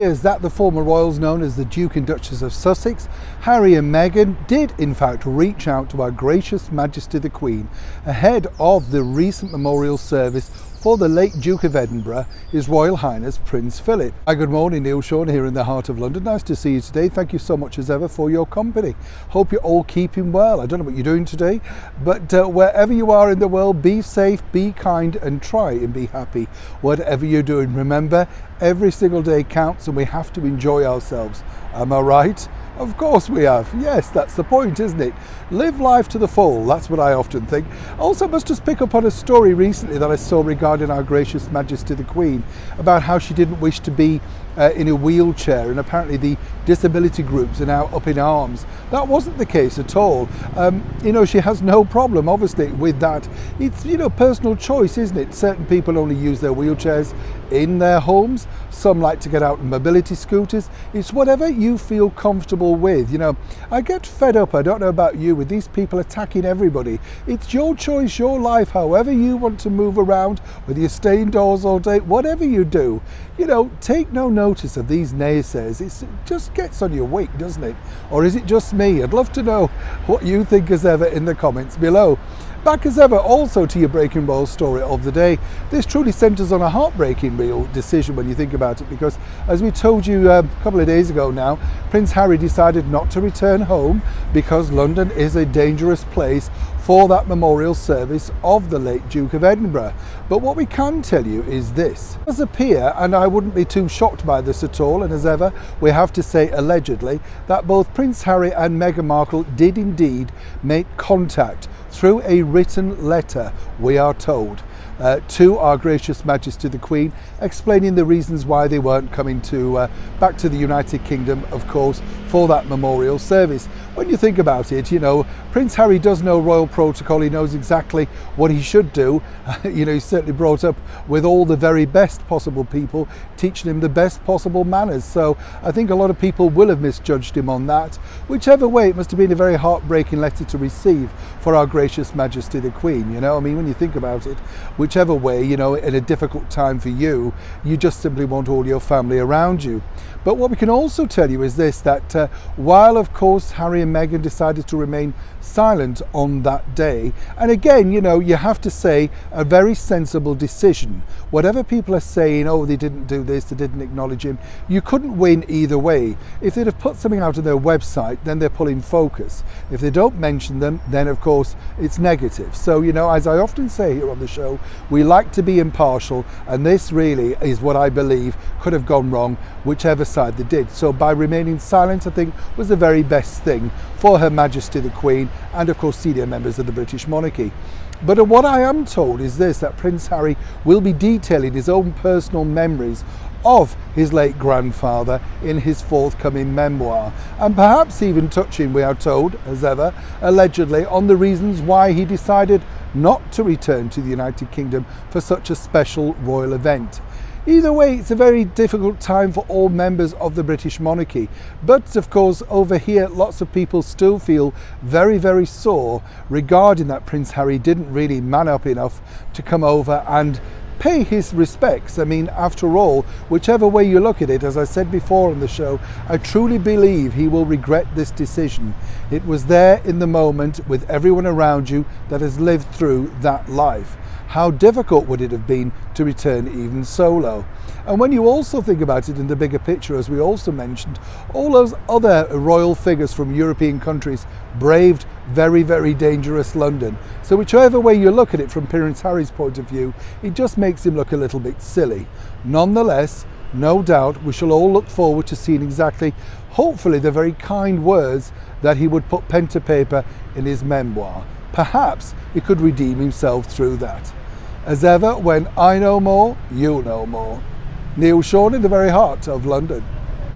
Is that the former royals known as the Duke and Duchess of Sussex, Harry and Meghan, did in fact reach out to Our Gracious Majesty the Queen ahead of the recent memorial service for the late Duke of Edinburgh, His Royal Highness Prince Philip. Hi, good morning, Neil Sean here in the heart of London. Nice to see you today. Thank you so much as ever for your company. Hope you're all keeping well. I don't know what you're doing today, but wherever you are in the world, be safe, be kind and try and be happy. Whatever you're doing, remember, every single day counts and we have to enjoy ourselves. Am I right? Of course we have. Yes, that's the point, isn't it? Live life to the full. That's what I often think. Also, I must just pick up on a story recently that I saw regarding Our Gracious Majesty the Queen about how she didn't wish to be in a wheelchair, and apparently the disability groups are now up in arms. That wasn't the case at all. She has no problem, obviously, with that. It's, personal choice, isn't it? Certain people only use their wheelchairs in their homes. Some like to get out in mobility scooters. It's whatever you feel comfortable with. I get fed up, I don't know about you, with these people attacking everybody. It's your choice, your life, however you want to move around, whether you stay indoors all day, whatever you do. Take no notice of these naysayers. It just gets on your wick, doesn't it? Or is it just me? I'd love to know what you think as ever in the comments below. Back as ever also to your breaking royal story of the day. This truly centres on a heartbreaking real decision when you think about it, because as we told you a couple of days ago now, Prince Harry decided not to return home because London is a dangerous place for that memorial service of the late Duke of Edinburgh. But what we can tell you is this. It does appear, and I wouldn't be too shocked by this at all, and as ever we have to say allegedly, that both Prince Harry and Meghan Markle did indeed make contact through a written letter, we are told, to Our Gracious Majesty the Queen, explaining the reasons why they weren't coming back to the United Kingdom, of course, for that memorial service. When you think about it, Prince Harry does know royal protocol. He knows exactly what he should do. He's certainly brought up with all the very best possible people, teaching him the best possible manners. So I think a lot of people will have misjudged him on that. Whichever way, it must have been a very heartbreaking letter to receive for Our Gracious Majesty the Queen. When you think about it, whichever way, in a difficult time for you, you just simply want all your family around you. But what we can also tell you is this, that while of course Harry and Meghan decided to remain silent on that day, and again, you have to say a very sensible decision. Whatever people are saying, oh, they didn't do this, they didn't acknowledge him, you couldn't win either way. If they'd have put something out on their website, then they're pulling focus. If they don't mention them, then of course it's negative. So, as I often say here on the show, we like to be impartial, and this really is what I believe could have gone wrong, whichever side they did. So by remaining silent, I think was the very best thing for Her Majesty the Queen and of course senior members of the British monarchy. But what I am told is this, that Prince Harry will be detailing his own personal memories of his late grandfather in his forthcoming memoir, and perhaps even touching, we are told, as ever, allegedly, on the reasons why he decided not to return to the United Kingdom for such a special royal event. Either way, it's a very difficult time for all members of the British monarchy. But of course, over here, lots of people still feel very, very sore regarding that Prince Harry didn't really man up enough to come over and pay his respects. I mean, after all, whichever way you look at it, as I said before on the show, I truly believe he will regret this decision. It was there in the moment with everyone around you that has lived through that life. How difficult would it have been to return even solo? And when you also think about it in the bigger picture, as we also mentioned, all those other royal figures from European countries braved very, very dangerous London. So whichever way you look at it from Prince Harry's point of view, it just makes him look a little bit silly. Nonetheless, no doubt we shall all look forward to seeing exactly, hopefully, the very kind words that he would put pen to paper in his memoir. Perhaps he could redeem himself through that. As ever, when I know more, you'll know more. Neil Sean in the very heart of London.